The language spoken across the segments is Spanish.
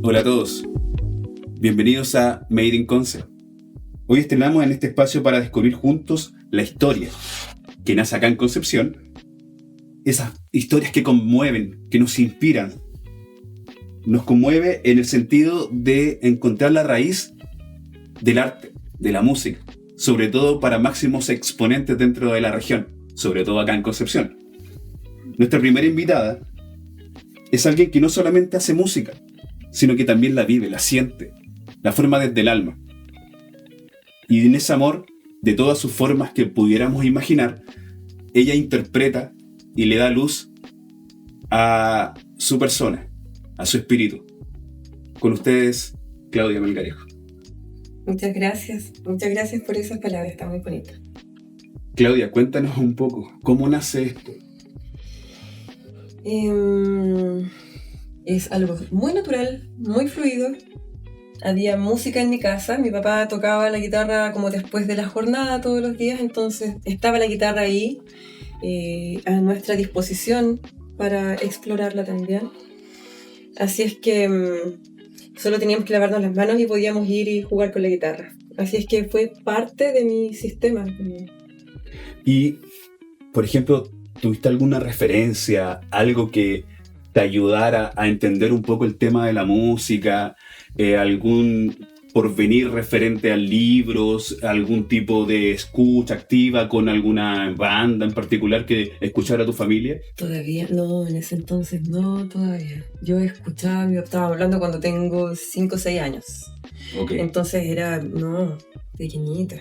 Hola a todos, bienvenidos a Made in Concept. Hoy estrenamos en este espacio para descubrir juntos la historia que nace acá en Concepción. Esas historias que conmueven, que nos inspiran. Nos conmueve en el sentido de encontrar la raíz del arte, de la música, sobre todo para máximos exponentes dentro de la región, sobre todo acá en Concepción. Nuestra primera invitada es alguien que no solamente hace música, sino que también la vive, la siente, la forma desde el alma. Y en ese amor, de todas sus formas que pudiéramos imaginar, ella interpreta y le da luz a su persona, a su espíritu. Con ustedes, Claudia Melgarejo. Muchas gracias por esas palabras, está muy bonita. Claudia, cuéntanos un poco, ¿cómo nace esto? Es algo muy natural, muy fluido. Había música en mi casa, mi papá tocaba la guitarra como después de la jornada todos los días, entonces estaba la guitarra ahí a nuestra disposición para explorarla también. Así es que solo teníamos que lavarnos las manos y podíamos ir y jugar con la guitarra. Así es que fue parte de mi sistema. Y, por ejemplo, ¿tuviste alguna referencia, algo que te ayudara a entender un poco el tema de la música? ¿Algún porvenir referente a libros? ¿Algún tipo de escucha activa con alguna banda en particular que escuchara a tu familia? Todavía no, en ese entonces no, todavía. Yo escuchaba, estaba hablando cuando tengo 5 o 6 años. Okay. Entonces era, pequeñita.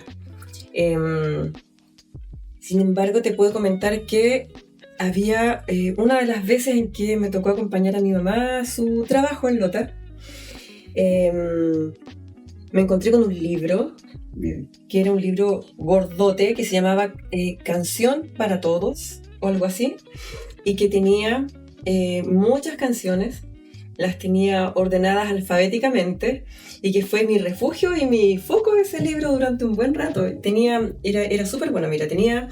Sin embargo, te puedo comentar que había una de las veces en que me tocó acompañar a mi mamá a su trabajo en Lota. Me encontré con un libro, que era un libro gordote, que se llamaba Canción para Todos, o algo así, y que tenía muchas canciones, las tenía ordenadas alfabéticamente, y que fue mi refugio y mi foco ese libro durante un buen rato. Era súper bueno, mira, tenía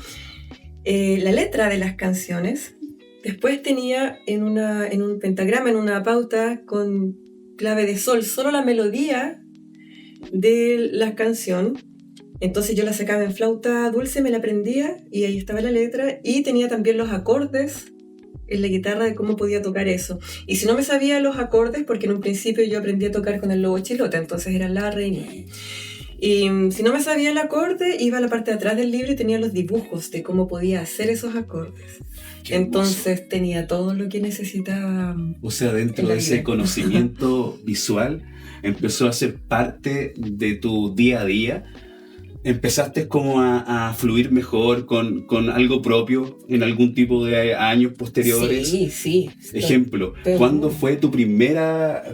la letra de las canciones, después tenía en un pentagrama, en una pauta con clave de sol, solo la melodía de la canción. Entonces yo la sacaba en flauta dulce, me la aprendía y ahí estaba la letra, y tenía también los acordes en la guitarra de cómo podía tocar eso. Y si no me sabía los acordes, porque en un principio yo aprendí a tocar con el lobo chilota, entonces era la, re, mi. Y si no me sabía el acorde, iba a la parte de atrás del libro y tenía los dibujos de cómo podía hacer esos acordes. Entonces tenía todo lo que necesitaba. O sea, dentro de ese conocimiento visual empezó a ser parte de tu día a día. ¿Empezaste como a fluir mejor con algo propio en algún tipo de años posteriores? Sí. Ejemplo, ¿cuándo fue tu primera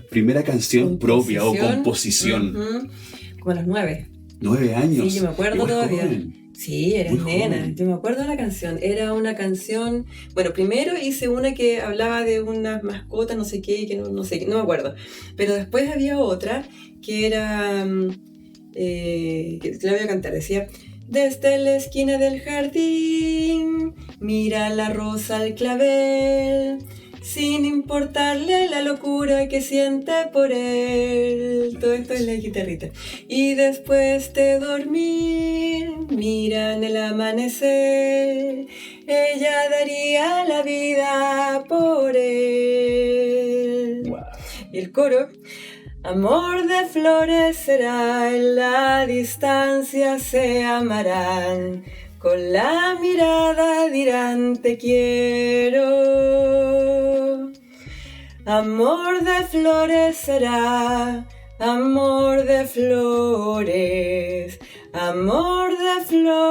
canción propia o composición? Como a los 9. 9 años. Sí, yo me acuerdo todavía. Joven. Sí, era nena. Joven. Yo me acuerdo de la canción. Era una canción... Bueno, primero hice una que hablaba de unas mascotas, no sé qué, que no sé, no me acuerdo. Pero después había otra que era... que la voy a cantar. Decía: desde la esquina del jardín, mira la rosa al clavel, sin importarle la locura que siente por él. Todo esto es la guitarrita. Y después de dormir, mira en el amanecer, ella daría la vida por él. Wow. Y el coro: amor de flores será, en la distancia se amarán, con la mirada dirán te quiero. Amor de flores será, amor de flores, amor de flores.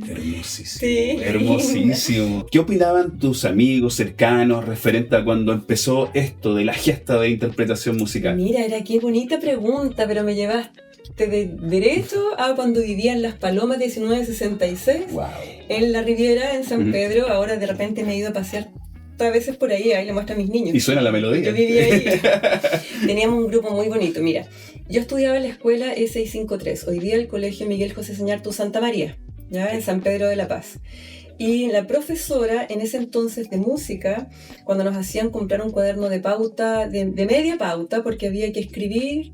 Hermosísimo, sí. Hermosísimo. ¿Qué opinaban tus amigos cercanos referente a cuando empezó esto de la gesta de interpretación musical? Mira, qué bonita pregunta, pero me llevaste de derecho a cuando vivía en Las Palomas 1966, wow, en la Riviera, en San Pedro. Ahora de repente me he ido a pasear a veces por ahí le muestro a mis niños. Y suena la melodía. Yo vivía ahí. Teníamos un grupo muy bonito. Mira, yo estudiaba en la escuela E653, hoy día el colegio Miguel José Sañartu Santa María, ¿ya? En San Pedro de la Paz. Y la profesora, en ese entonces de música, cuando nos hacían comprar un cuaderno de pauta, de media pauta, porque había que escribir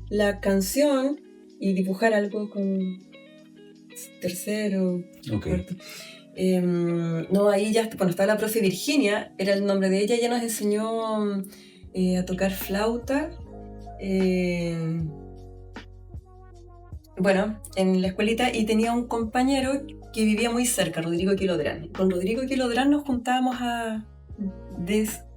la canción y dibujar algo con tercero, cuarto. No, ahí ya, cuando estaba la profe Virginia, era el nombre de ella, ella nos enseñó a tocar flauta. Bueno, en la escuelita, y tenía un compañero que vivía muy cerca, Rodrigo Quilodrán. Con Rodrigo Quilodrán nos juntábamos a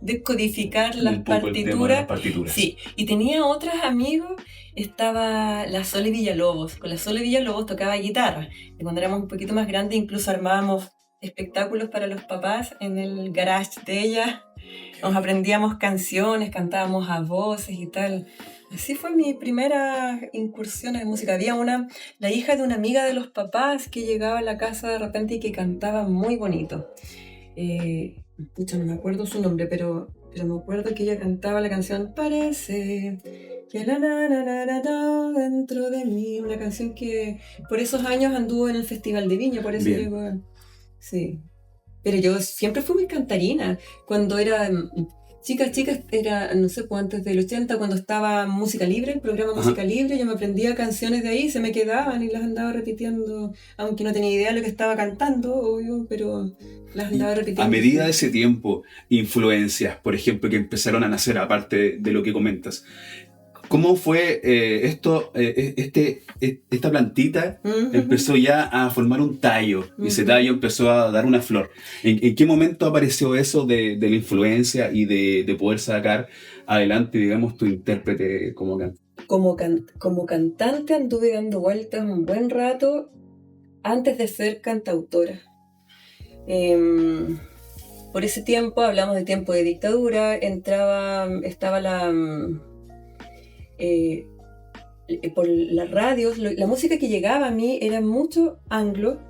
descodificar las partituras. Sí, y tenía otros amigos, estaba la Sole Villalobos. Con la Sole Villalobos tocaba guitarra. Y cuando éramos un poquito más grandes, incluso armábamos espectáculos para los papás en el garage de ella. Nos aprendíamos canciones, cantábamos a voces y tal. Así fue mi primera incursión en música. Había la hija de una amiga de los papás que llegaba a la casa de repente y que cantaba muy bonito. No me acuerdo su nombre, pero me acuerdo que ella cantaba la canción Parece que dentro de mí. Una canción que por esos años anduvo en el Festival de Viña, por eso llegó. Sí. Pero yo siempre fui muy cantarina. Cuando era chicas, era, no sé, antes del 80, cuando estaba Música Libre, el programa Música Libre, yo me aprendía canciones de ahí, se me quedaban y las andaba repitiendo, aunque no tenía idea de lo que estaba cantando, obvio, pero las andaba repitiendo. A medida de ese tiempo, influencias, por ejemplo, que empezaron a nacer, aparte de lo que comentas, ¿cómo fue esta plantita empezó ya a formar un tallo y ese tallo empezó a dar una flor? ¿En qué momento apareció eso de la influencia y de poder sacar adelante, digamos, tu intérprete como cantante? Como cantante anduve dando vueltas un buen rato antes de ser cantautora. Por ese tiempo, hablamos de tiempo de dictadura, estaba por las radios, la música que llegaba a mí era mucho anglo,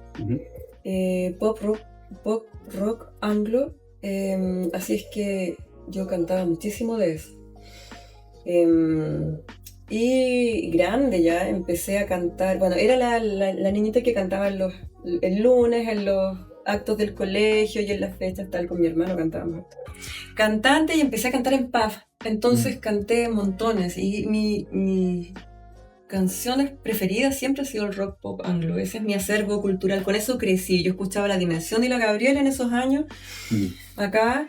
pop rock anglo, así es que yo cantaba muchísimo de eso. Y grande ya empecé a cantar, bueno, era la niñita que cantaba el lunes en los actos del colegio y en las fechas, tal, con mi hermano cantábamos. Cantante, y empecé a cantar en pub. Entonces canté montones y mis canciones preferidas siempre ha sido el rock pop anglo. Ese es mi acervo cultural, con eso crecí. Yo escuchaba La Dimensión y La Gabriela en esos años, acá,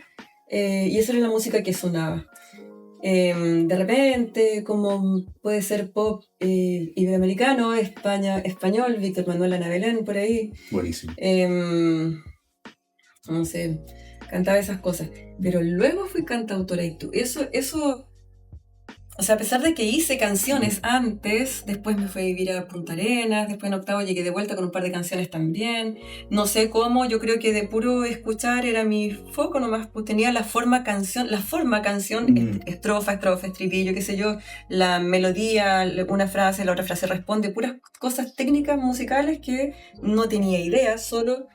y esa era la música que sonaba. De repente, como puede ser pop iberoamericano, español, Víctor Manuel Ana Belén, por ahí. Buenísimo. No sé, cantaba esas cosas. Pero luego fui cantautora y eso, o sea, a pesar de que hice canciones antes, después me fui a vivir a Punta Arenas, después en octavo llegué de vuelta con un par de canciones también. No sé cómo, yo creo que de puro escuchar era mi foco nomás, pues tenía la forma canción, estrofa, estribillo, qué sé yo, la melodía, una frase, la otra frase responde, puras cosas técnicas musicales que no tenía idea, solo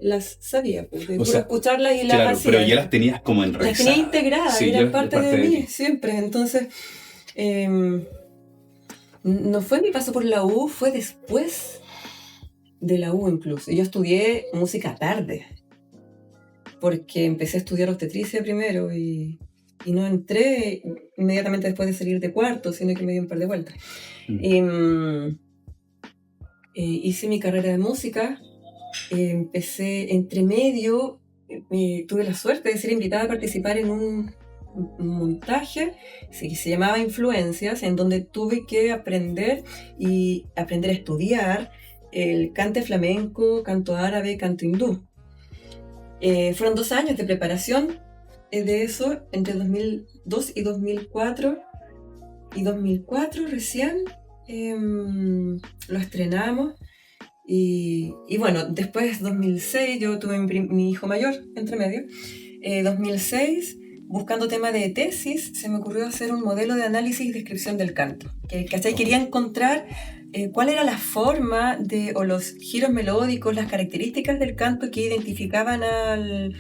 las sabía, pues, de puro escucharlas y las hacía. Pero ya las tenías como enraizadas. Las tenía integradas, sí, eran parte de mí siempre. Entonces, no fue mi paso por la U, fue después de la U incluso. Yo estudié música tarde, porque empecé a estudiar obstetricia primero y no entré inmediatamente después de salir de cuarto, sino que me di un par de vueltas. Hice mi carrera de música. Empecé entre medio, tuve la suerte de ser invitada a participar en un montaje que se llamaba Influencias, en donde tuve que aprender a estudiar el cante flamenco, canto árabe, canto hindú. Fueron 2 años de preparación de eso, entre 2002 y 2004. Y 2004 recién lo estrenamos. Y bueno, después 2006 yo tuve mi hijo mayor entre medio. 2006, buscando tema de tesis, se me ocurrió hacer un modelo de análisis y descripción del canto. ¿Cachai? Quería encontrar cuál era la forma o los giros melódicos, las características del canto que identificaban al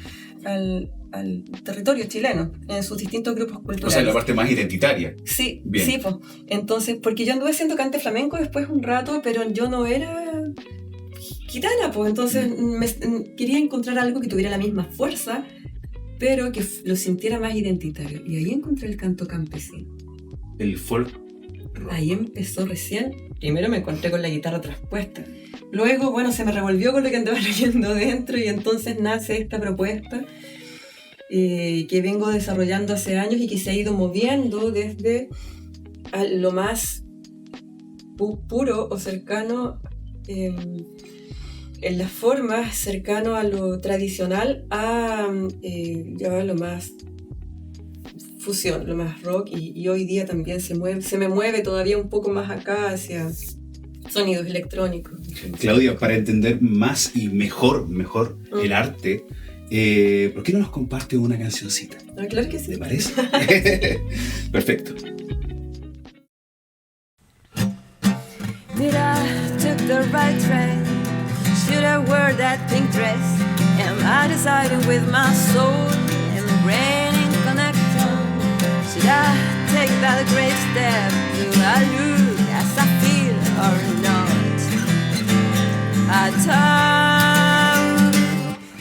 territorio chileno en sus distintos grupos culturales. O sea, la parte más identitaria. Sí, sí, pues. Entonces, porque yo anduve haciendo cante flamenco después un rato, pero yo no era gitana, pues entonces quería encontrar algo que tuviera la misma fuerza, pero que lo sintiera más identitario. Y ahí encontré el canto campesino. El folk rock. Ahí empezó recién. Primero me encontré con la guitarra traspuesta. Luego, bueno, se me revolvió con lo que andaba leyendo dentro y entonces nace esta propuesta que vengo desarrollando hace años y que se ha ido moviendo desde a lo más puro o cercano en las formas, cercano a lo tradicional, a ya lo más fusión, lo más rock, y hoy día también se me mueve todavía un poco más acá hacia sonidos electrónicos. Claudia, para entender más y mejor el arte, ¿por qué no nos comparte una cancioncita? Ah, claro que sí. ¿Te parece? Perfecto. Did I took the right train? Should I wear that pink dress? Am I deciding with my soul and brain in connection? Should I take that great step? Do I look as I feel or not? I thought,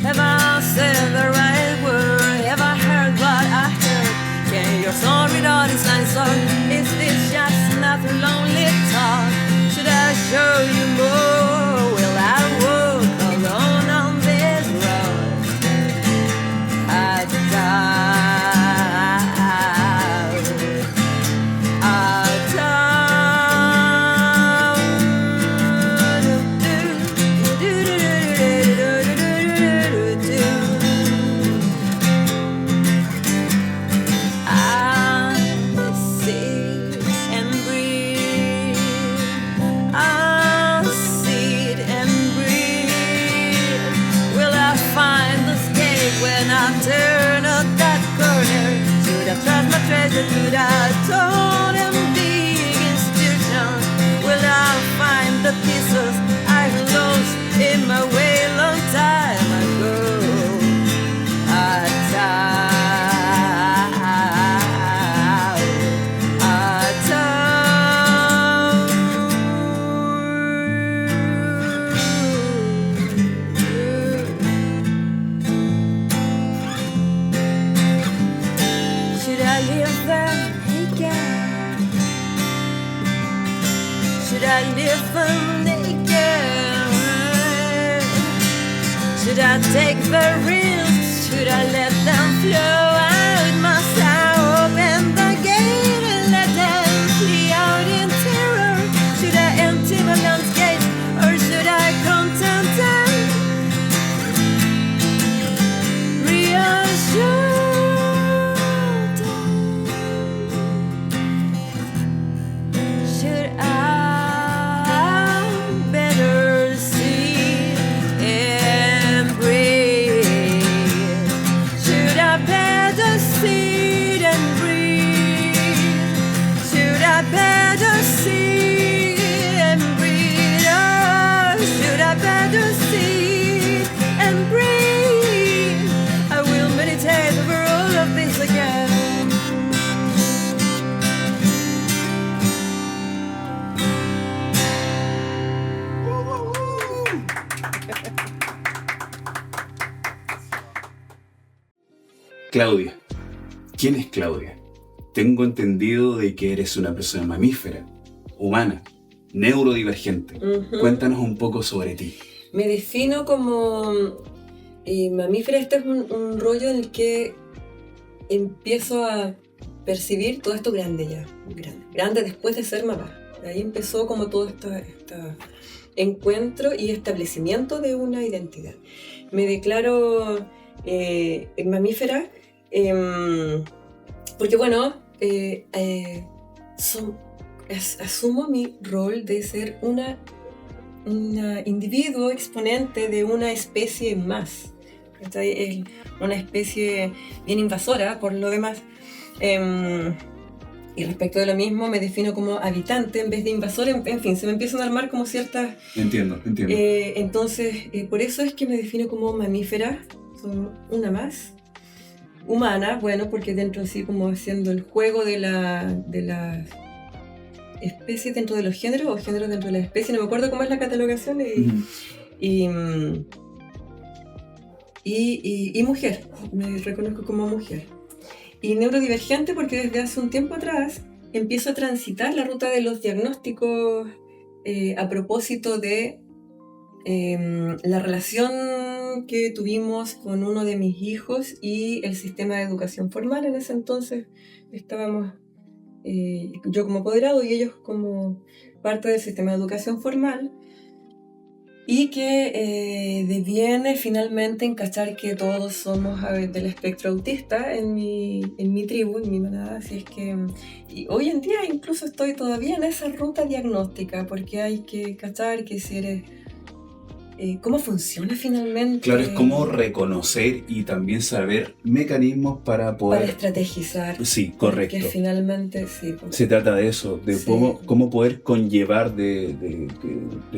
have I said the right word? Have I heard what I heard? Can your soul read all these lines, or is this just another lonely talk? Should I show you more? Will I walk alone on this road? I doubt. Should I told him big institution? Will I find the pieces I lost in my way long time ago? Should I live there again? Should I live naked? Should I take the risks? Should I let them flow out? Must I open the gate and let them flee out in terror? Should I empty my landscape, or should I content them? Reassure. Claudia. ¿Quién es Claudia? Tengo entendido de que eres una persona mamífera, humana, neurodivergente. Cuéntanos un poco sobre ti. Me defino como mamífera. Este es un rollo en el que empiezo a percibir todo esto grande ya. Grande después de ser mamá. Ahí empezó como todo este encuentro y establecimiento de una identidad. Me declaro mamífera porque, bueno, asumo mi rol de ser una individuo exponente de una especie más. Es una especie bien invasora por lo demás. Y respecto de lo mismo, me defino como habitante en vez de invasor. En fin, se me empiezan a armar como ciertas... Entiendo. Entonces, por eso es que me defino como mamífera. Soy una más. Humana, bueno, porque dentro así como haciendo el juego de la especie dentro de los géneros, o géneros dentro de la especie. No me acuerdo cómo es la catalogación. Y mujer, me reconozco como mujer. Y neurodivergente porque desde hace un tiempo atrás empiezo a transitar la ruta de los diagnósticos a propósito de la relación que tuvimos con uno de mis hijos y el sistema de educación formal. En ese entonces estábamos yo como apoderado y ellos como parte del sistema de educación formal, y que deviene finalmente en cachar que todos somos del espectro autista en mi tribu, en mi manada. Así es que y hoy en día incluso estoy todavía en esa ruta diagnóstica, porque hay que cachar que si eres cómo funciona finalmente. Claro, es como reconocer y también saber mecanismos para poder... Para estrategizar. Sí, correcto. Que finalmente sí. Se trata de eso, de Sí. cómo poder conllevar de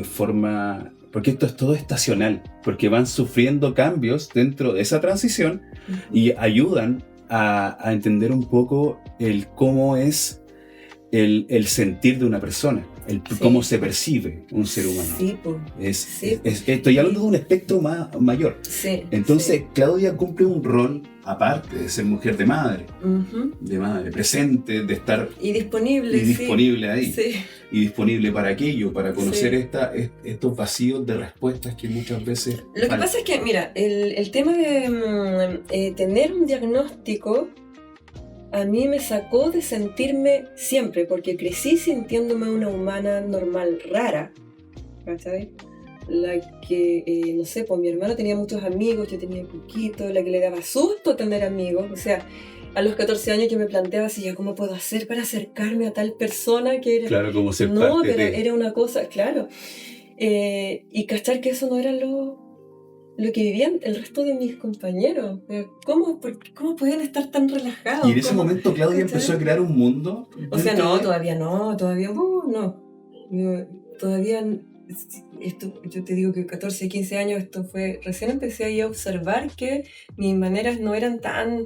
forma... Porque esto es todo estacional, porque van sufriendo cambios dentro de esa transición y ayudan a entender un poco el cómo es el sentir de una persona, Sí. cómo se percibe un ser humano. Sí, pues. Sí. Estoy hablando de un espectro mayor. Sí. Entonces, Claudia cumple un rol, aparte de ser mujer de madre, presente, de estar y disponible. ahí, Sí. y disponible para aquello, para conocer estos vacíos de respuestas que muchas veces... Lo que pasa es que, mira, el tema de tener un diagnóstico a mí me sacó de sentirme siempre, porque crecí sintiéndome una humana normal, rara, ¿cachai? La que, no sé, pues mi hermano tenía muchos amigos, yo tenía poquito, la que le daba susto tener amigos. O sea, a los 14 años yo me planteaba así, ¿ya cómo puedo hacer para acercarme a tal persona que era...? Claro, como ser No, parte pero de... era una cosa, claro. Y cachar que eso no era lo que vivían el resto de mis compañeros. ¿Cómo podían estar tan relajados? Y en ese momento Claudia ¿cachai? empezó a crear un mundo. O sea, dentro no, de- todavía no. Todavía, esto, yo te digo que 14, 15 años, esto fue, recién empecé ahí a observar que mis maneras no eran tan,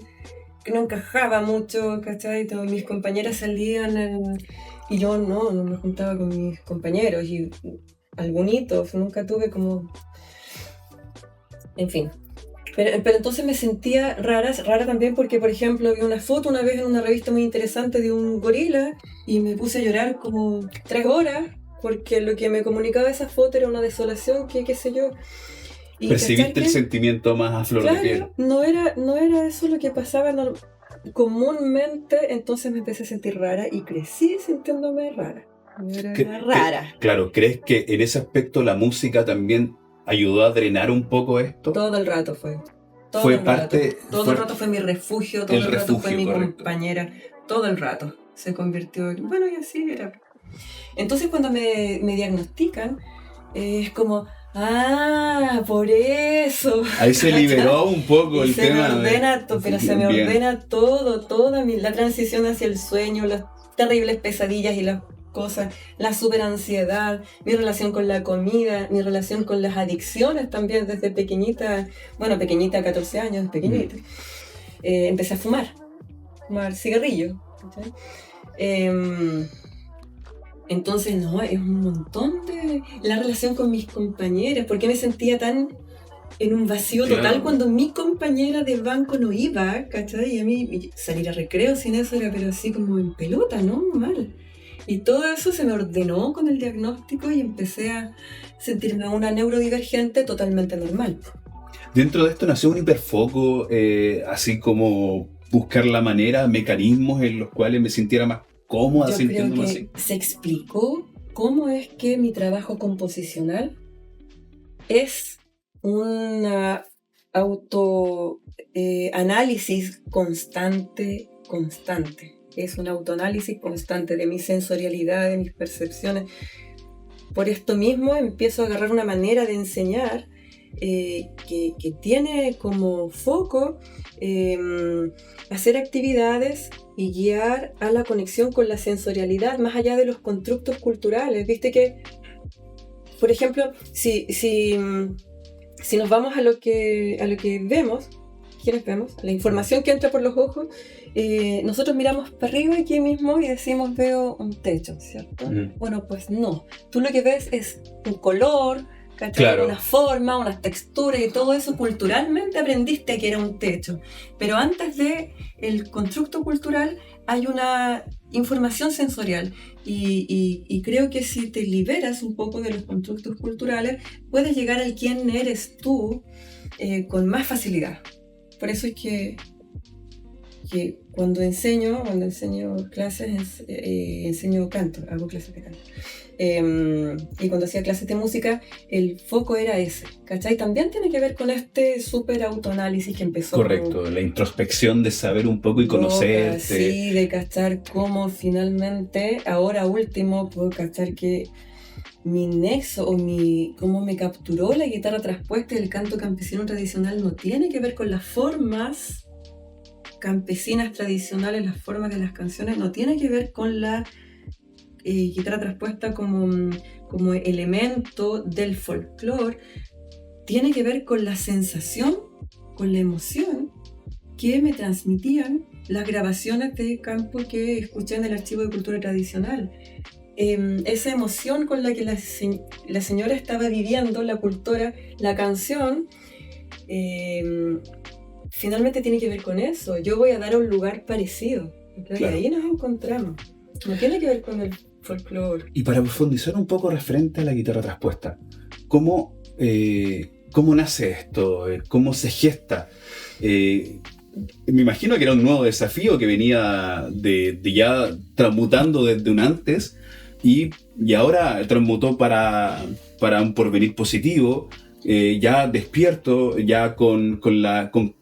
que no encajaba mucho, ¿cachai? Todas mis compañeras salían y yo no me juntaba con mis compañeros, y algunitos, nunca tuve como... En fin. Pero entonces me sentía rara también porque, por ejemplo, vi una foto una vez en una revista muy interesante de un gorila y me puse a llorar como 3 horas porque lo que me comunicaba esa foto era una desolación, que qué sé yo. Y Percibiste ¿cachai el qué? sentimiento más a flor de piel. Claro, no era eso lo que pasaba comúnmente, entonces me empecé a sentir rara y crecí sintiéndome rara. Era rara. Claro, ¿crees que en ese aspecto la música también ayudó a drenar un poco esto? Todo el rato fue. Fue parte... Todo el rato fue mi refugio, todo el el rato fue refugio, mi correcto. compañera, todo el rato. Se convirtió en... Bueno, y así era. Entonces cuando me diagnostican, es como... Ah, por eso. Ahí se liberó un poco Y el se tema. me ordena pero se me Bien. ordena toda la transición hacia el sueño, las terribles pesadillas y las cosas, la super ansiedad, mi relación con la comida, mi relación con las adicciones también desde pequeñita, 14 años, pequeñita. Empecé a fumar cigarrillo. ¿Cachai? Entonces, no, es un montón de... La relación con mis compañeras, porque me sentía tan en un vacío Claro. total cuando mi compañera del banco no iba, ¿cachai? Y a mí salir a recreo sin eso era pero así como en pelota, ¿no? Mal. Y todo eso se me ordenó con el diagnóstico y empecé a sentirme una neurodivergente totalmente normal. Dentro de esto nació un hiperfoco, así como buscar la manera, mecanismos en los cuales me sintiera más cómoda Yo creo sintiéndome que así. se explicó cómo es que mi trabajo composicional es una autoanálisis constante. Es un autoanálisis constante de mi sensorialidad, de mis percepciones. Por esto mismo empiezo a agarrar una manera de enseñar que tiene como foco hacer actividades y guiar a la conexión con la sensorialidad más allá de los constructos culturales. Viste que, por ejemplo, si nos vamos a lo que vemos, ¿quiénes vemos? La información que entra por los ojos, nosotros miramos para arriba aquí mismo y decimos veo un techo, ¿cierto? Mm. Bueno, pues no. Tú lo que ves es un color, ¿cachai? Claro. Una forma, unas texturas y todo eso culturalmente aprendiste que era un techo. Pero antes de el constructo cultural hay una información sensorial y creo que si te liberas un poco de los constructos culturales puedes llegar al quién eres tú con más facilidad. Por eso es que cuando enseño clases, enseño canto, hago clases de canto. Y cuando hacía clases de música, el foco era ese, ¿cachai? También tiene que ver con este súper autoanálisis que empezó. Correcto, la introspección de saber un poco y conocerte. Sí, de cachar cómo finalmente, ahora último, puedo cachar que mi nexo o cómo me capturó la guitarra traspuesta y el canto campesino tradicional no tiene que ver con las formas campesinas tradicionales, las formas de las canciones, no tiene que ver con la guitarra traspuesta como elemento del folclore, tiene que ver con la sensación, con la emoción que me transmitían las grabaciones de campo que escuché en el Archivo de Cultura Tradicional. Esa emoción con la que la señora estaba viviendo, la cultora, la canción, finalmente tiene que ver con eso. Yo voy a dar a un lugar parecido. Claro. Y ahí nos encontramos. No tiene que ver con el folclore. Y para profundizar un poco referente a la guitarra traspuesta, ¿cómo nace esto? ¿Cómo se gesta? Me imagino que era un nuevo desafío que venía de ya transmutando desde un antes y ahora transmutó para un porvenir positivo. Ya despierto, ya con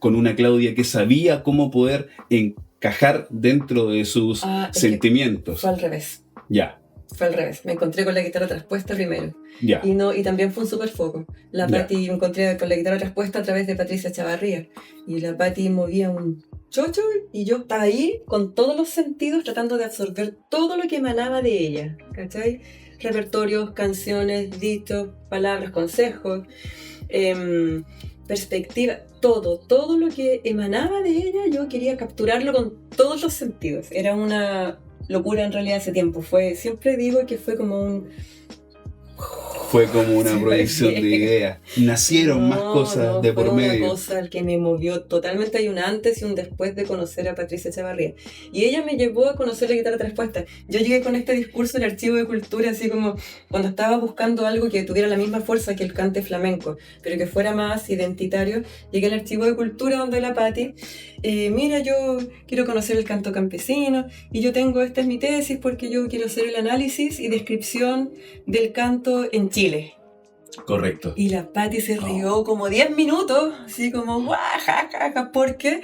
una Claudia que sabía cómo poder encajar dentro de sus sentimientos. Fue al revés. Ya. Fue al revés. Me encontré con la guitarra traspuesta primero. Ya. Y también fue un súper foco. La Patti, me encontré con la guitarra traspuesta a través de Patricia Chavarría. Y la Patti movía un chocho y yo estaba ahí con todos los sentidos tratando de absorber todo lo que emanaba de ella. ¿Cachai? Repertorios, canciones, dichos, palabras, consejos, perspectiva, todo lo que emanaba de ella yo quería capturarlo con todos los sentidos. Era una locura en realidad ese tiempo. Siempre digo que fue como una proyección de ideas. Nacieron más cosas de por medio. Fue una cosa que me movió totalmente. Hay un antes y un después de conocer a Patricia Chavarría. Y ella me llevó a conocer la guitarra traspuesta. Yo llegué con este discurso del Archivo de Cultura, así como cuando estaba buscando algo que tuviera la misma fuerza que el cante flamenco, pero que fuera más identitario. Llegué al Archivo de Cultura donde la Patti, mira, yo quiero conocer el canto campesino y yo tengo, esta es mi tesis porque yo quiero hacer el análisis y descripción del canto en Chile. Correcto. Y la Patti se rió como 10 minutos, así como guajajaja, porque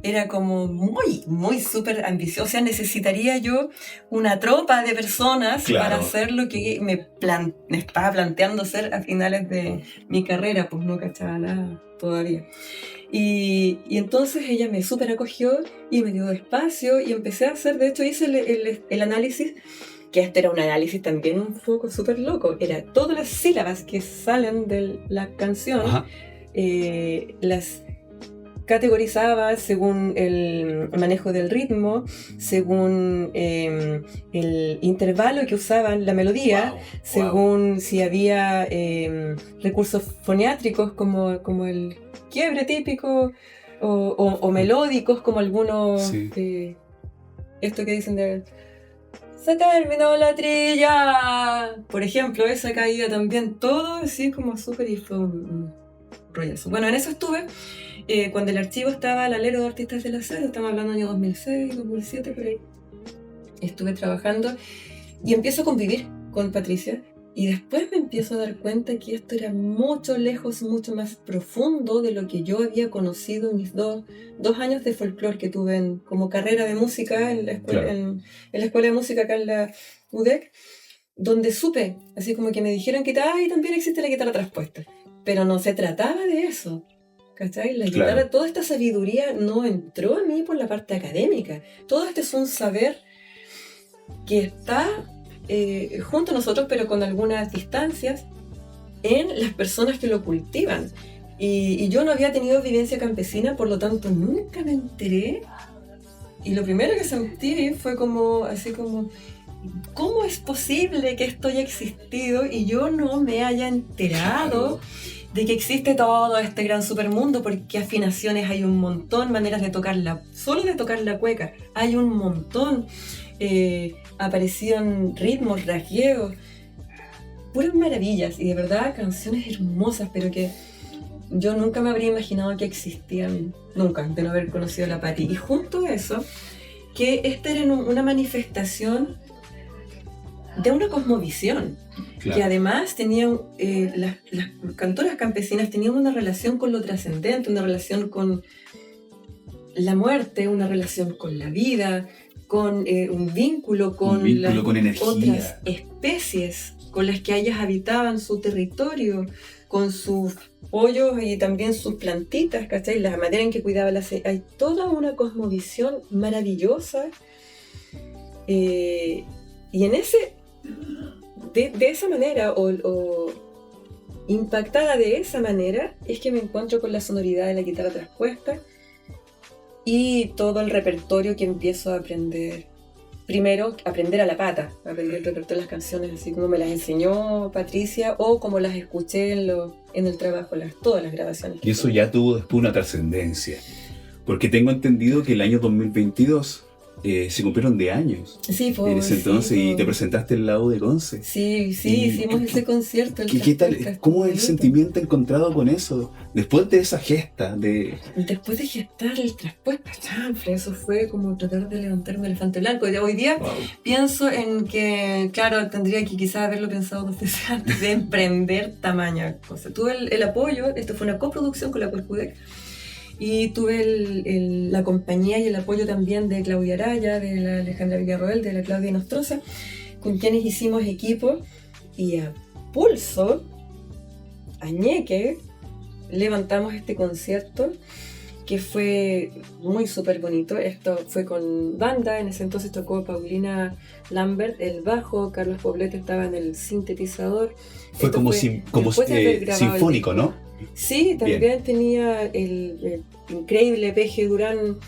era como muy súper ambiciosa. O sea, necesitaría yo una tropa de personas para hacer lo que me estaba planteando hacer a finales de mi carrera, pues no cachaba nada todavía. Y entonces ella me súper acogió y me dio espacio y empecé a hacer, de hecho hice el análisis, que este era un análisis también un poco súper loco. Era todas las sílabas que salen de la canción, las categorizaba según el manejo del ritmo, según el intervalo que usaban la melodía, según si había recursos foniátricos como el quiebre típico o melódicos como algunos, esto que dicen de se terminó la trilla, por ejemplo, esa caída también, todo así como súper, y fue un rollazo. Bueno, en eso estuve cuando el archivo estaba al alero de artistas del acero, estamos hablando del año 2006, 2007, por ahí. Estuve trabajando y empiezo a convivir con Patricia y después me empiezo a dar cuenta que esto era mucho mucho más profundo de lo que yo había conocido en mis dos años de folclore que tuve como carrera de música en la escuela, en la escuela de música acá en la UDEC, donde supe, así como que me dijeron que también existe la guitarra traspuesta, pero no se trataba de eso. ¿Cachai? La guitarra, toda esta sabiduría no entró a mí por la parte académica. Todo esto es un saber que está junto a nosotros, pero con algunas distancias en las personas que lo cultivan. Y yo no había tenido vivencia campesina, por lo tanto nunca me enteré. Y lo primero que sentí fue como, así como, ¿cómo es posible que esto haya existido y yo no me haya enterado de que existe todo este gran supermundo? Porque afinaciones hay un montón, maneras de tocarla, solo de tocar la cueca, hay un montón. Aparecían ritmos, rasgueos, puras maravillas y de verdad canciones hermosas, pero que yo nunca me habría imaginado que existían, nunca, de no haber conocido a la Patti. Y junto a eso, que esta era una manifestación de una cosmovisión, Claro. que además tenían, las cantoras campesinas tenían una relación con lo trascendente, una relación con la muerte, una relación con la vida, con un vínculo con las con energía. otras especies con las que ellas habitaban su territorio, con sus pollos y también sus plantitas, ¿cachai? La manera en que cuidaba hay toda una cosmovisión maravillosa. Y en de esa manera, o impactada de esa manera, es que me encuentro con la sonoridad de la guitarra traspuesta y todo el repertorio que empiezo a aprender. Primero, aprender a la pata, aprender el repertorio de las canciones, así como me las enseñó Patricia o como las escuché en el trabajo, todas las grabaciones. Y eso ya tuvo después una trascendencia. Porque tengo entendido que el año 2022 se cumplieron de años. Sí, pues. En ese entonces, y te presentaste en la U de Conce. Sí, hicimos ese concierto. ¿Qué tal? ¿Cómo es el sentimiento encontrado con eso? Después de esa gesta Después de gestar el traspuesta chanfle, eso fue como tratar de levantarme el elefante blanco. Y hoy día pienso en que, claro, tendría que quizás haberlo pensado 2 veces antes de emprender tamaña cosa. Tuve el apoyo, esto fue una coproducción con la Corcudec, y tuve la compañía y el apoyo también de Claudia Araya, de la Alejandra Villarroel, de la Claudia Nostroza, con quienes hicimos equipo, y a pulso, a ñeque, levantamos este concierto que fue muy súper bonito. Esto fue con banda, en ese entonces tocó Paulina Lambert el bajo, Carlos Poblete estaba en el sintetizador. Fue como sinfónico, ¿no? Sí, también bien. Tenía el increíble Peje Durán,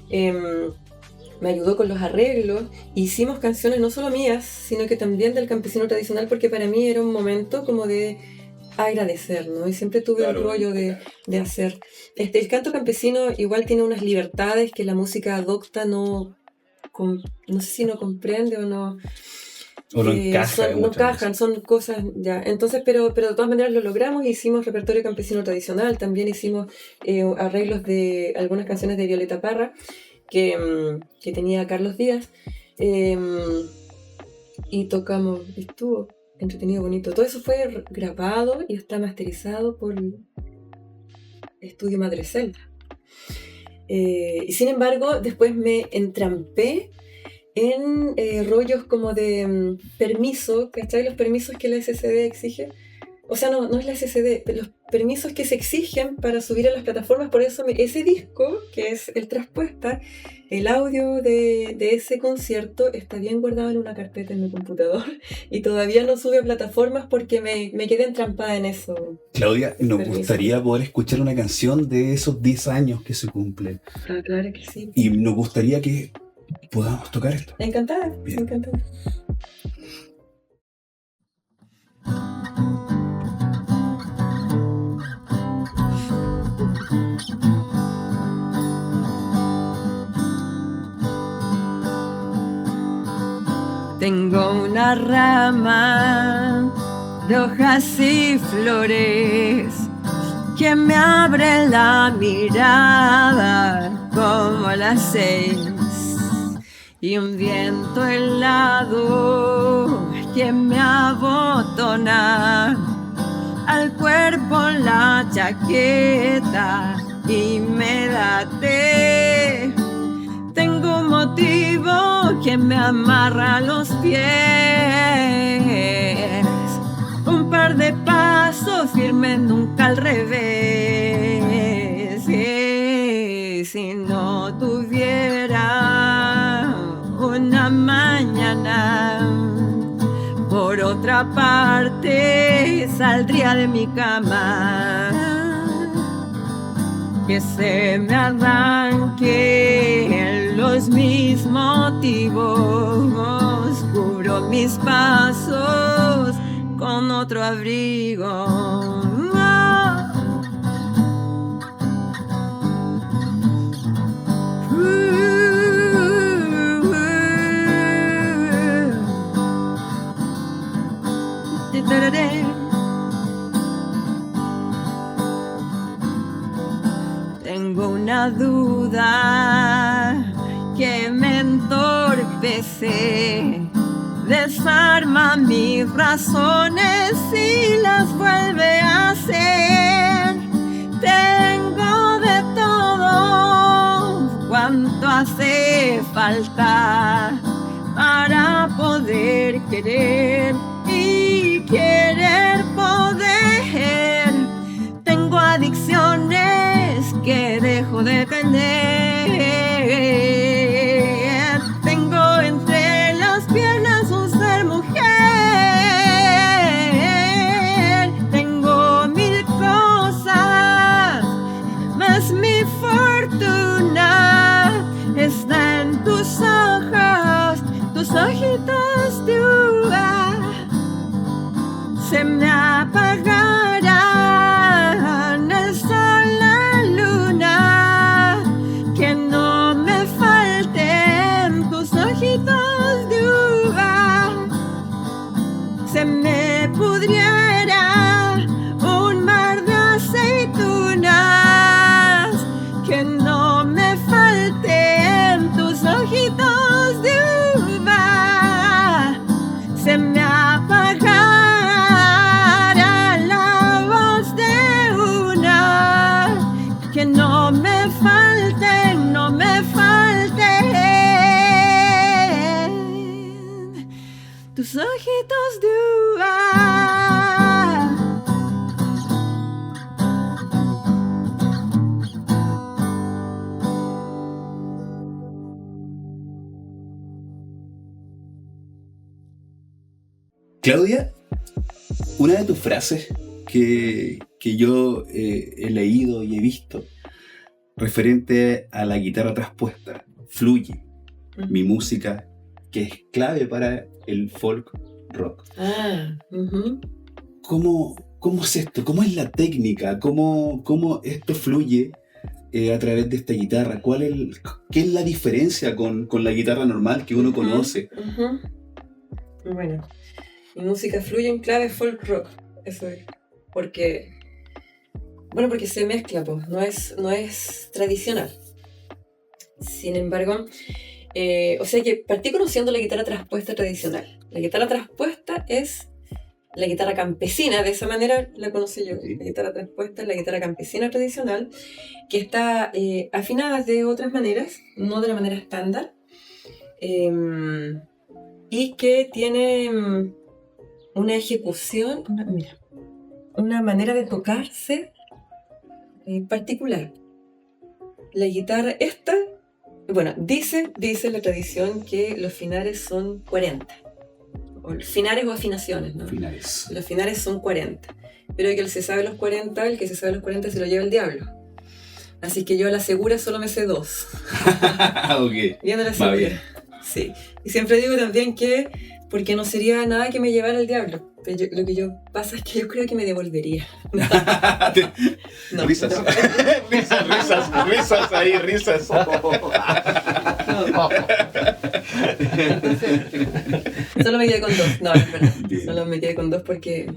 me ayudó con los arreglos. Hicimos canciones no solo mías, sino que también del campesino tradicional, porque para mí era un momento como de agradecer, ¿no? Y siempre tuve el rollo de hacer. El canto campesino igual tiene unas libertades que la música adopta, no sé si no comprende o no. O no encaja. No encajan, son cosas ya. Entonces, pero de todas maneras lo logramos. Hicimos repertorio campesino tradicional, también hicimos arreglos de algunas canciones de Violeta Parra que tenía Carlos Díaz, y tocamos, estuvo entretenido, bonito. Todo eso fue grabado y está masterizado por Estudio Madreselva. Y sin embargo, después me entrampé en rollos como de permiso, ¿cachai? Los permisos que la SCD exige. O sea, no es la SCD, pero los permisos que se exigen para subir a las plataformas. Por eso ese disco, que es el Traspuesta, el audio de ese concierto está bien guardado en una carpeta en mi computador y todavía no sube a plataformas porque me quedé entrampada en eso. Claudia, nos gustaría poder escuchar una canción de esos 10 años que se cumplen. Ah, claro que sí. Y nos gustaría que podamos tocar esto. Encantada, encantada. Tengo una rama de hojas y flores que me abre la mirada como a las 6, y un viento helado que me abotona al cuerpo la chaqueta y me late. Tengo un motivo que me amarra los pies, un par de pasos firmes, nunca al revés. Si no tuviera una mañana, por otra parte saldría de mi cama, que se me arranquen los mis motivos, cubro mis pasos con otro abrigo. Tengo una duda que me entorpece, desarma mis razones y las vuelve a hacer. Tengo de todo cuanto hace falta para poder querer y querer poder. Tengo adicciones que dejo de tener. Tengo entre las piernas un ser mujer. Tengo mil cosas, mas mi fortuna está en tus ojos, tus ojitos de uva. Se me apagarán el sol, la luna, que no me falten tus ojitos de uva. Se me pudriera un mar de aceitunas, que no me falten tus ojitos de uva. Se me apagará que no me falten, no me falten tus ojitos de uva. Claudia, una de tus frases que yo he leído y he visto referente a la guitarra traspuesta: fluye mi música, que es clave para el folk rock. ¿Cómo es esto? ¿Cómo es la técnica? ¿Cómo esto fluye a través de esta guitarra? ¿Qué es la diferencia con la guitarra normal que uno conoce? Bueno, mi música fluye en clave folk rock, eso es. Porque se mezcla, pues, no es tradicional. Sin embargo, o sea que partí conociendo la guitarra traspuesta tradicional. La guitarra traspuesta es la guitarra campesina, de esa manera la conocí yo. Sí. La guitarra traspuesta es la guitarra campesina tradicional, que está afinada de otras maneras, no de la manera estándar, y que tiene una ejecución, una manera de tocarse particular. La guitarra esta, bueno, dice la tradición que los finares son 40. O finares o afinaciones, ¿no? Finales. Los finares son 40. Pero el que se sabe los 40 se lo lleva el diablo. Así que yo a la segura solo me sé 2. Ok. Viendo la Va segura. bien. Sí. Y siempre digo también que, porque no sería nada que me llevara el diablo. Pero lo que yo pasa es que yo creo que me devolvería. No, Risas. no. risas ahí, risas. Entonces, solo me quedé con 2. No, es verdad. Bien. Solo me quedé con 2 porque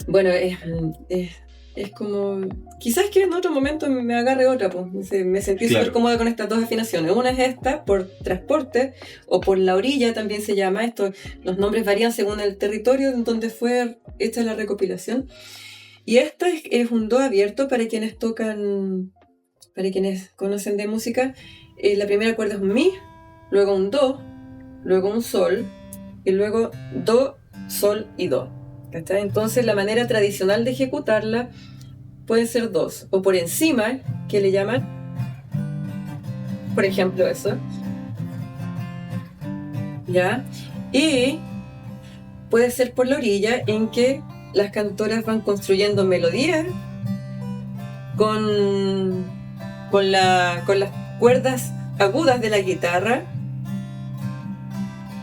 bueno, es como, quizás que en otro momento me agarre otra, pues. Me sentí Claro. súper cómoda con estas 2 afinaciones. Una es esta, por transporte, o por la orilla también se llama esto. Los nombres varían según el territorio en donde fue hecha la recopilación. Y esta es un do abierto para quienes tocan, para quienes conocen de música. La primera cuerda es un mi, luego un do, luego un sol, y luego do, sol y do. ¿Cachai? Entonces la manera tradicional de ejecutarla pueden ser 2, o por encima, que le llaman, por ejemplo eso, ¿ya? Y puede ser por la orilla, en que las cantoras van construyendo melodías con las cuerdas agudas de la guitarra,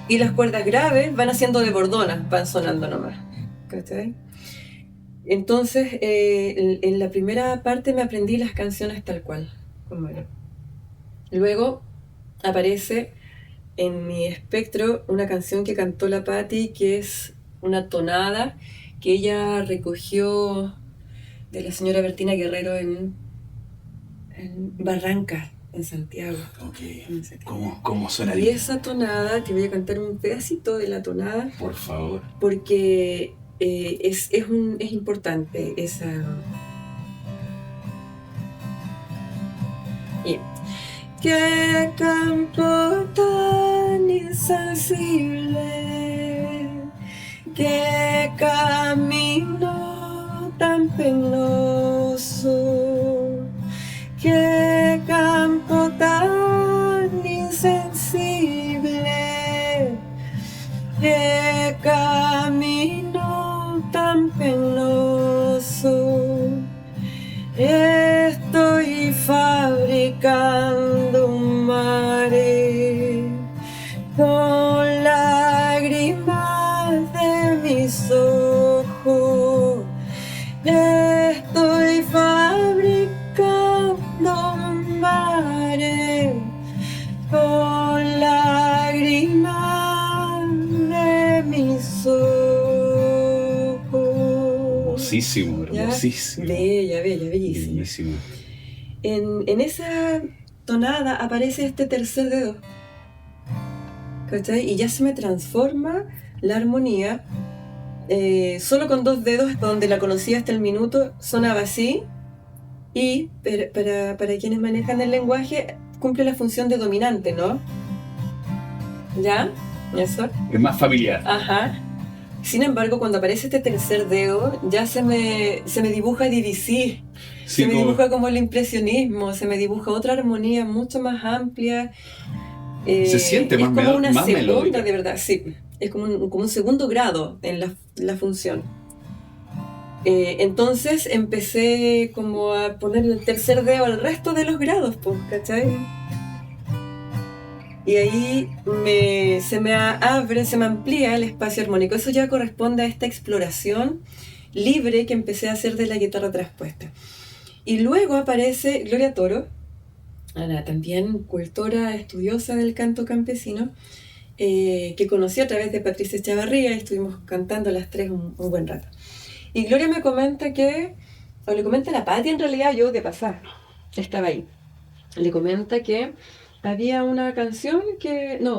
Y las cuerdas graves van haciendo de bordona, van sonando nomás. ¿Cachai? Entonces, en la primera parte me aprendí las canciones tal cual, como era. Luego aparece en mi espectro una canción que cantó la Patti, que es una tonada que ella recogió de la señora Bertina Guerrero en Barranca, en Santiago. Ok. ¿Cómo suena? Y esa tonada, te voy a cantar un pedacito de la tonada. Por favor. Porque es importante esa... Yeah. Qué campo tan insensible, qué camino tan penoso, qué campo tan insensible, qué camino tan penoso. Estoy fabricando un mare con lágrimas de mis ojos. Estoy fabricando un mare con lágrimas de mis ojos. Hermosísimo, hermosísimo. Bella, bellísimo. Bellísimo. En esa tonada aparece este tercer dedo, ¿cachai? Y ya se me transforma la armonía. Solo con 2 dedos, donde la conocí hasta el minuto, sonaba así. Y para quienes manejan el lenguaje, cumple la función de dominante, ¿no? ¿Ya? ¿Eso? Es más familiar. Ajá. Sin embargo, cuando aparece este tercer dedo, ya se me dibuja Debussy. Sí, se me dibuja como el impresionismo, se me dibuja otra armonía mucho más amplia. Se siente más melódica. Es como una segunda, melódica. de verdad, sí. Es como un segundo grado en la función. Entonces empecé como a poner el tercer dedo al resto de los grados, pues, ¿cachai? Y ahí se me amplía el espacio armónico. Eso ya corresponde a esta exploración libre que empecé a hacer de la guitarra traspuesta. Y luego aparece Gloria Toro, también cultora, estudiosa del canto campesino, que conocí a través de Patricia Echavarría, y estuvimos cantando las tres un buen rato. Y Gloria me comenta le comenta a la Patti, en realidad yo de pasar, estaba ahí, le comenta que había una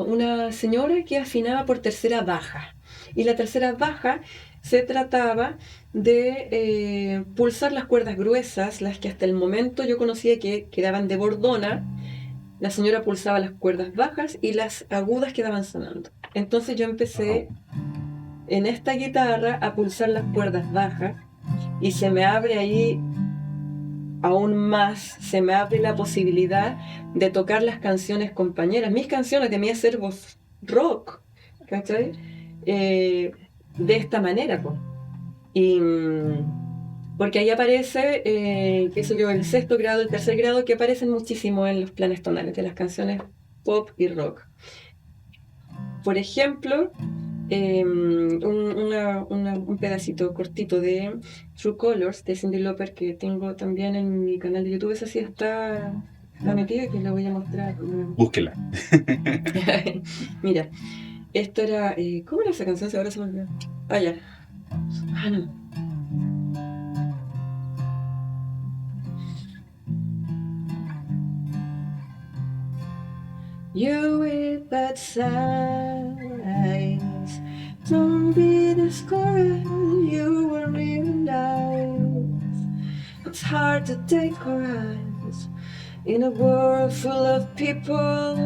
una señora que afinaba por tercera baja, y la tercera baja se trataba de pulsar las cuerdas gruesas, las que hasta el momento yo conocía que quedaban de bordona. La señora pulsaba las cuerdas bajas y las agudas quedaban sonando. Entonces yo empecé en esta guitarra a pulsar las cuerdas bajas, y se me abre ahí aún más, se me abre la posibilidad de tocar las canciones compañeras, mis canciones de mi acervo rock, ¿cachai? De esta manera, pues. Y porque ahí aparece, qué sé yo, el 6º grado, el 3er grado, que aparecen muchísimo en los planes tonales de las canciones pop y rock. Por ejemplo, un pedacito cortito de True Colors de Cyndi Lauper, que tengo también en mi canal de YouTube. Esa sí está metida, que la voy a mostrar. Búsquela. Mira, esto era... ¿cómo era esa canción? Ahora se me olvidó. Ya. No. You with that silence, don't be discouraged, you will realize it's hard to take courage in a world full of people.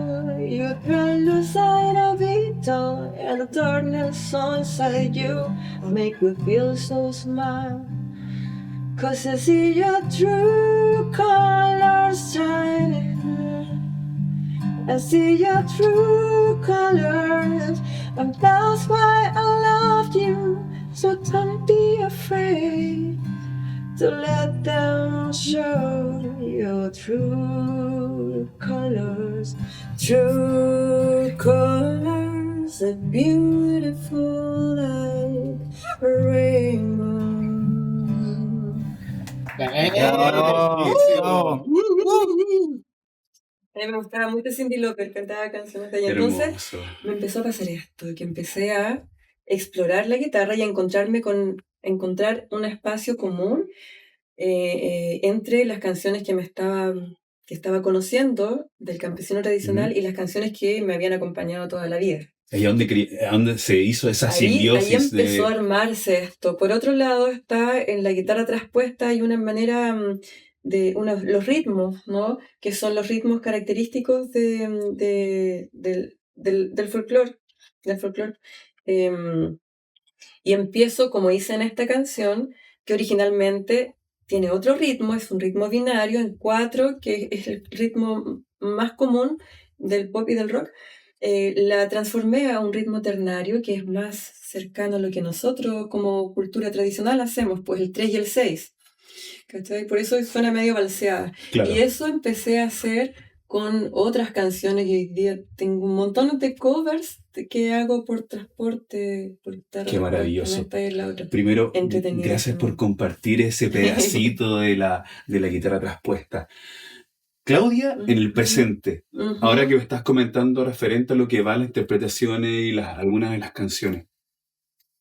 You can lose sight of it all, and the darkness inside you make you feel so small. 'Cause I see your true colors shining, I see your true colors, and that's why I love you. So don't be afraid to let them show your true colors. True colors, so beautiful like a rainbow. Bravo. A mí me gustaba mucho Cyndi Lauper, cantaba canciones de ella. Entonces Hermoso. me empezó a pasar esto, que empecé a explorar la guitarra y a encontrar un espacio común entre las canciones que estaba conociendo del campesino tradicional y las canciones que me habían acompañado toda la vida. ¿Y a dónde se hizo esa Ahí simbiosis empezó a armarse esto. Por otro lado está en la guitarra traspuesta hay una manera los ritmos, ¿no? Que son los ritmos característicos del folclore. Y empiezo, como hice en esta canción, que originalmente tiene otro ritmo, es un ritmo binario en 4, que es el ritmo más común del pop y del rock. La transformé a un ritmo ternario que es más cercano a lo que nosotros como cultura tradicional hacemos, pues el 3 y el 6. ¿Cachai? Por eso suena medio balseada. Claro. Y eso empecé a hacer con otras canciones y hoy día tengo un montón de covers que hago por transporte, por guitarra. Qué maravilloso. Esta es la otra. Primero, Entretenido, gracias ¿no? por compartir ese pedacito de la guitarra traspuesta. Claudia, en el presente, ahora que me estás comentando referente a lo que va a las interpretaciones y algunas de las canciones.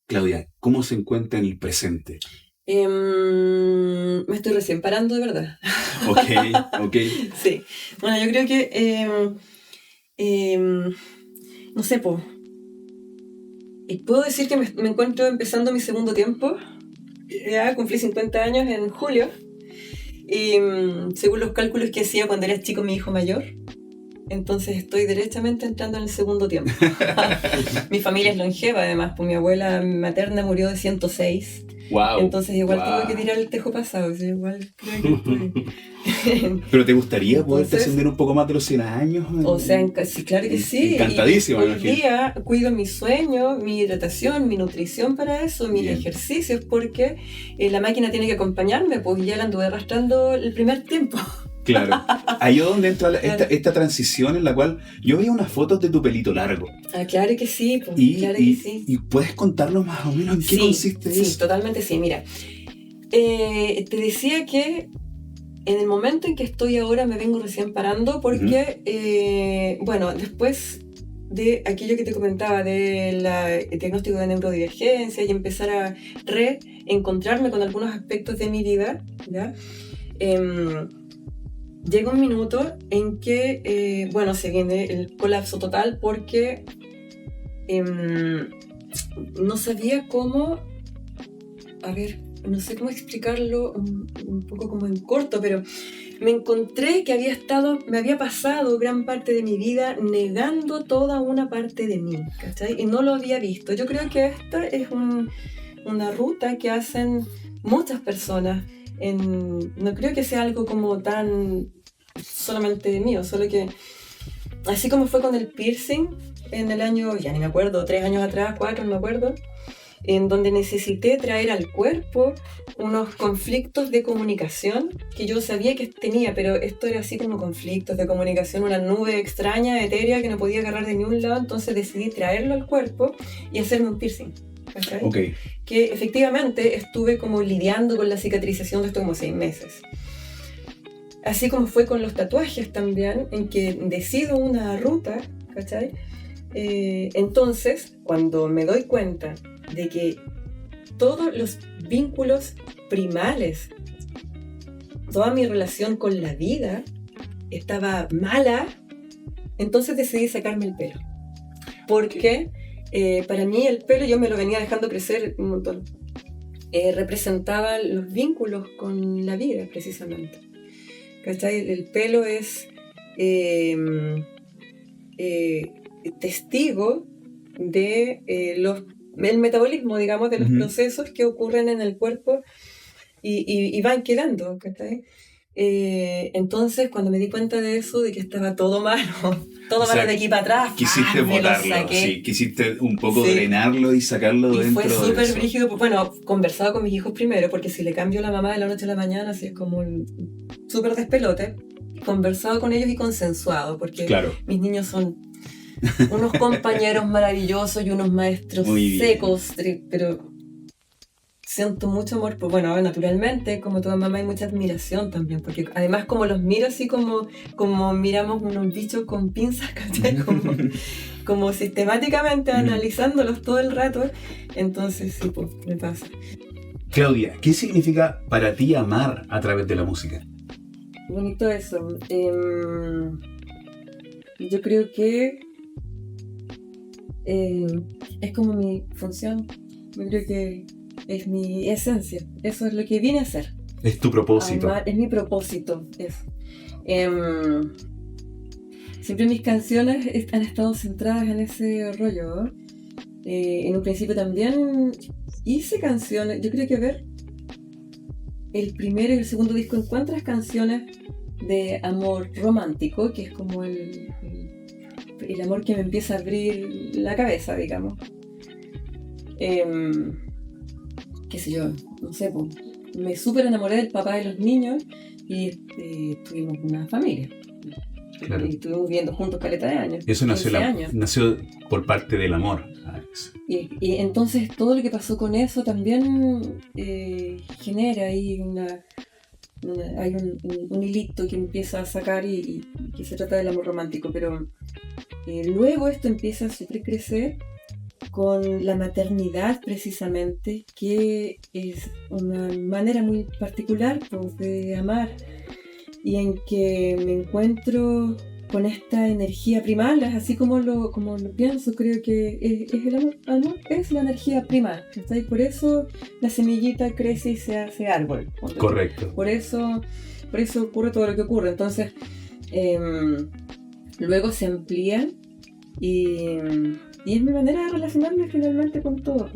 Claudia, ¿cómo se encuentra en el presente? Me estoy recién parando, de verdad. Ok. Sí. Bueno, yo creo que no sé, puedo decir que me encuentro empezando mi segundo tiempo. Ya cumplí 50 años en julio. Y según los cálculos que hacía cuando era chico mi hijo mayor, entonces estoy derechamente entrando en el segundo tiempo. Mi familia es longeva, además, pues mi abuela materna murió de 106. Wow. Entonces igual tuve que tirar el tejo pasado. O sea, igual creo que estoy... ¿Pero te gustaría poderte Entonces, ascender un poco más de los 100 años? O sea, sí, claro que sí. Encantadísimo. Y hoy día cuido mi sueño, mi hidratación, mi nutrición para eso, mis ejercicios, porque la máquina tiene que acompañarme, pues ya la anduve arrastrando el primer tiempo. Claro. Ahí es donde entra esta transición en la cual yo veía unas fotos de tu pelito largo. Ah, claro que sí, pues, claro que sí. ¿Y puedes contarnos más o menos en qué consiste eso? Sí, totalmente sí. Mira, te decía que en el momento en que estoy ahora me vengo recién parando porque, bueno, después de aquello que te comentaba del diagnóstico de neurodivergencia y empezar a reencontrarme con algunos aspectos de mi vida, ¿ya? Llega un minuto en que, bueno, se viene el colapso total porque no sabía cómo, no sé cómo explicarlo un poco como en corto, pero me encontré que me había pasado gran parte de mi vida negando toda una parte de mí, ¿cachai? Y no lo había visto. Yo creo que esta es una ruta que hacen muchas personas. No creo que sea algo como tan solamente mío, solo que así como fue con el piercing en el año, ya ni me acuerdo, 3 años atrás, 4, no me acuerdo, en donde necesité traer al cuerpo unos conflictos de comunicación que yo sabía que tenía, pero esto era así como conflictos de comunicación, una nube extraña, etérea, que no podía agarrar de ningún lado, entonces decidí traerlo al cuerpo y hacerme un piercing. ¿Okay? Okay. Que efectivamente estuve como lidiando con la cicatrización de esto como 6 meses. Así como fue con los tatuajes también, en que decido una ruta, ¿cachai? Entonces, cuando me doy cuenta de que todos los vínculos primales, toda mi relación con la vida estaba mala, entonces decidí sacarme el pelo. Porque para mí el pelo, yo me lo venía dejando crecer un montón, representaba los vínculos con la vida, precisamente. ¿Cachai? El pelo es testigo de el metabolismo, digamos, de los procesos que ocurren en el cuerpo y van quedando, ¿cachai? Entonces, cuando me di cuenta de eso, de que estaba todo malo, de aquí para atrás, quisiste botarlo, sí, quisiste un poco drenarlo y sacarlo y dentro de eso. Y fue súper brígido, bueno, conversaba con mis hijos primero, porque si le cambio la mamá de la noche a la mañana, así es como un súper despelote. Conversado con ellos y consensuado, porque mis niños son unos compañeros maravillosos y unos maestros Muy bien. secos, pero siento mucho amor, pues bueno, naturalmente, como toda mamá hay mucha admiración también, porque además como los miro así como miramos unos bichos con pinzas, ¿cachai? Como sistemáticamente analizándolos todo el rato, entonces sí, pues me pasa. Claudia, ¿qué significa para ti amar a través de la música? Bonito eso. Yo creo que es como mi función, yo creo que es mi esencia, eso es lo que vine a hacer. Es tu propósito. Amar, es mi propósito, eso. Siempre mis canciones han estado centradas en ese rollo, ¿no? En un principio también hice canciones, yo creo que el primero y el segundo disco encuentras canciones de amor romántico, que es como el amor que me empieza a abrir la cabeza, digamos. Qué sé yo, no sé, pues, me súper enamoré del papá de los niños y tuvimos una familia. Claro. Y estuvimos viviendo juntos caleta de años. Eso 15 años. nació por parte del amor. Y entonces todo lo que pasó con eso también genera ahí hay un hilito que empieza a sacar y que se trata del amor romántico, pero luego esto empieza a sufrir crecer con la maternidad precisamente, que es una manera muy particular pues, de amar, y en que me encuentro con esta energía primal, así como lo pienso, creo que es el amor. El amor es la energía primal, ¿sí? Por eso la semillita crece y se hace árbol. Correcto. Por eso ocurre todo lo que ocurre. Entonces, luego se amplía y es mi manera de relacionarme finalmente con todo.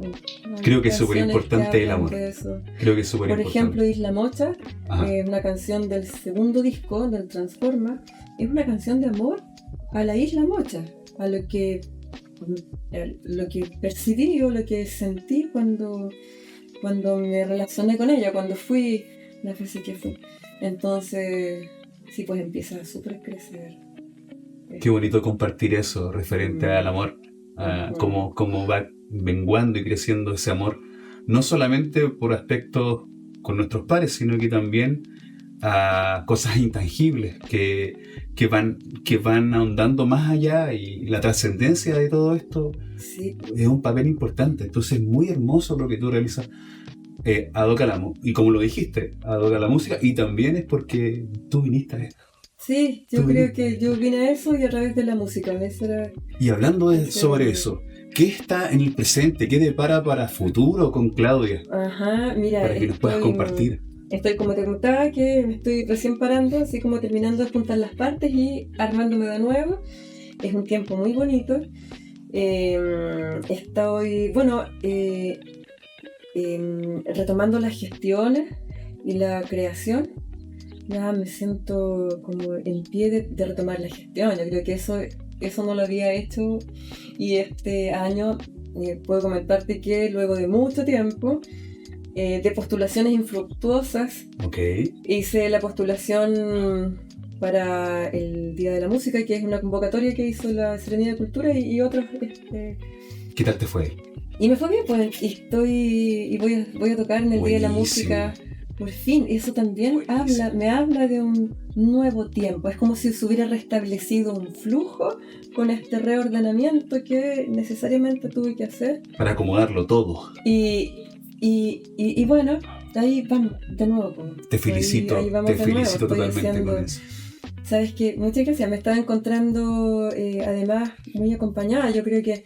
Creo que es súper importante el amor. Creo que es súper importante. Por ejemplo, Isla Mocha, una canción del segundo disco, del Transforma, es una canción de amor a la Isla Mocha, a lo que percibí o lo que sentí cuando me relacioné con ella, cuando fui las veces que fui. Entonces, sí, pues empieza a súper crecer. Qué bonito compartir eso referente al amor. Cómo va menguando y creciendo ese amor, no solamente por aspectos con nuestros pares, sino que también a cosas intangibles que van ahondando más allá, y la trascendencia de todo esto sí. Es un papel importante. Entonces es muy hermoso lo que tú realizas ad hoc a la música, y como lo dijiste, ad hoc a la música, y también es porque tú viniste a esto. Sí, yo creo que yo vine a eso y a través de la música. Y hablando sobre eso, ¿qué está en el presente? ¿Qué depara para futuro con Claudia? Ajá, mira. Para que nos puedas compartir. Estoy, como te contaba, que me estoy recién parando, así como terminando de juntar las partes y armándome de nuevo. Es un tiempo muy bonito. Estoy, retomando las gestiones y la creación. Ya me siento como en pie de retomar la gestión. Yo creo que eso no lo había hecho, y este año puedo comentarte que luego de mucho tiempo de postulaciones infructuosas, hice la postulación para el Día de la Música, que es una convocatoria que hizo la Serenidad de Cultura y otros. ¿Qué tal te fue? Y me fue bien, pues, y voy a tocar en el Día de la Música. Por fin, eso también me habla de un nuevo tiempo. Es como si se hubiera restablecido un flujo con este reordenamiento que necesariamente tuve que hacer. Para acomodarlo todo. Y bueno, ahí vamos, de nuevo. Te felicito, te felicito totalmente con eso. Sabes que, muchas gracias, me estaba encontrando además muy acompañada. Yo creo que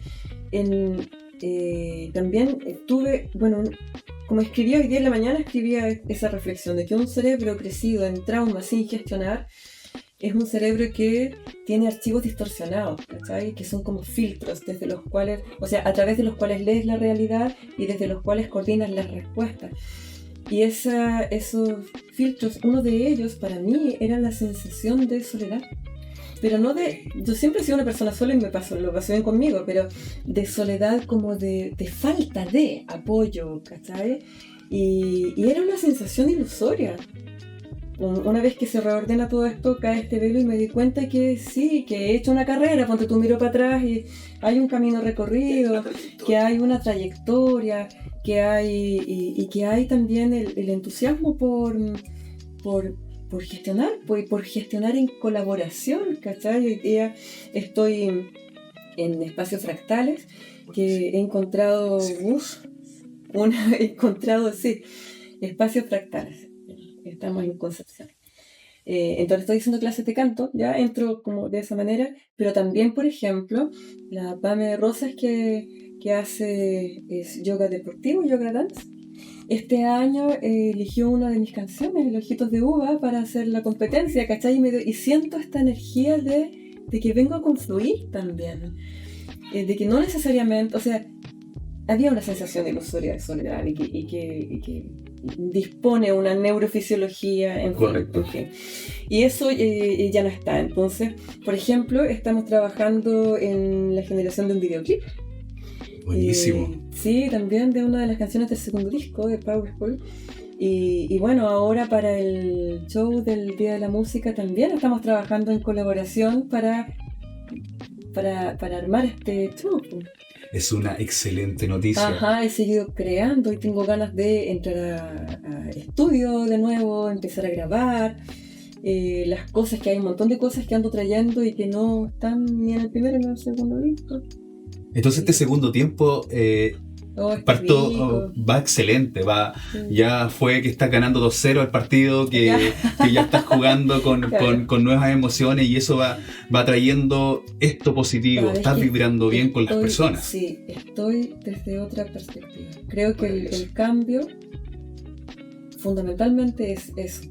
también tuve, como escribía hoy día en la mañana, escribía esa reflexión de que un cerebro crecido en trauma sin gestionar es un cerebro que tiene archivos distorsionados, ¿cachai? Que son como filtros desde los cuales, a través de los cuales lees la realidad y desde los cuales coordinas las respuestas. Y esos filtros, uno de ellos para mí era la sensación de soledad. Pero no yo siempre he sido una persona sola y lo pasó bien conmigo, pero de soledad como de falta de apoyo, ¿cachai? Y era una sensación ilusoria. una vez que se reordena todo esto, cae este velo y me di cuenta que sí, que he hecho una carrera, ponte tú, miro para atrás y hay un camino recorrido, que hay una trayectoria, que hay, y que hay también el entusiasmo por gestionar, por gestionar en colaboración, ¿cachai? Hoy día estoy en espacios fractales, que he encontrado, espacios fractales. Estamos en Concepción. Entonces estoy haciendo clases de canto, ya entro como de esa manera, pero también, por ejemplo, la Pame Rosas que hace yoga deportivo, yoga dance. Este año eligió una de mis canciones, El Ojitos de Uva, para hacer la competencia, ¿cachai? Y siento esta energía de que vengo a confluir también. De que no necesariamente, o sea, había una sensación ilusoria de soledad y que dispone una neurofisiología, en fin. Y eso ya no está. Entonces, por ejemplo, estamos trabajando en la generación de un videoclip. Buenísimo. Sí, también de una de las canciones del segundo disco de Powerful. Y bueno, ahora para el show del Día de la Música también estamos trabajando en colaboración para armar este show. Es una excelente noticia. Ajá, he seguido creando y tengo ganas de entrar a estudio de nuevo, empezar a grabar las cosas, que hay un montón de cosas que ando trayendo y que no están ni en el primero ni en el segundo disco. Entonces este segundo tiempo va excelente, ya fue que estás ganando 2-0 el partido, que ya estás jugando con nuevas emociones y eso va trayendo esto positivo, estás vibrando bien con las personas. Sí, estoy desde otra perspectiva. Creo que el cambio fundamentalmente es eso.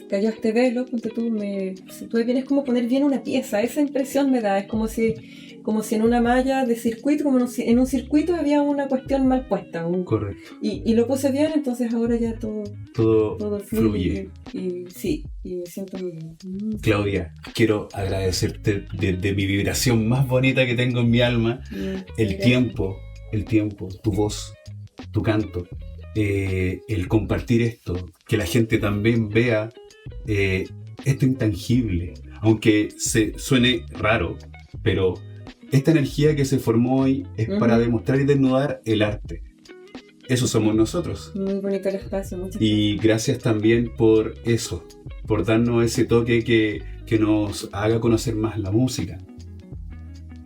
Cayó este velo, ponte tú, si tú vienes como poner bien una pieza, esa impresión me da, es como si en una malla de circuito, como en un circuito había una cuestión mal puesta. Correcto. Y lo puse bien, entonces ahora ya todo fluye. Y me siento muy bien. Claudia, quiero agradecerte de mi vibración más bonita que tengo en mi alma, el tiempo, tu voz, tu canto, el compartir esto, que la gente también vea esto intangible, aunque suene raro, pero esta energía que se formó hoy es para demostrar y desnudar el arte. Eso somos nosotros. Muy bonito el espacio, muchas gracias. Y gracias también por eso, por darnos ese toque que nos haga conocer más la música,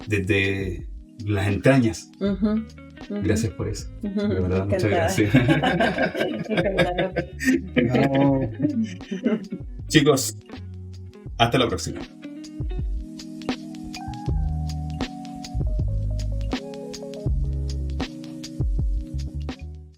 desde las entrañas. Gracias por eso. De verdad, muchas gracias. Chicos, hasta la próxima.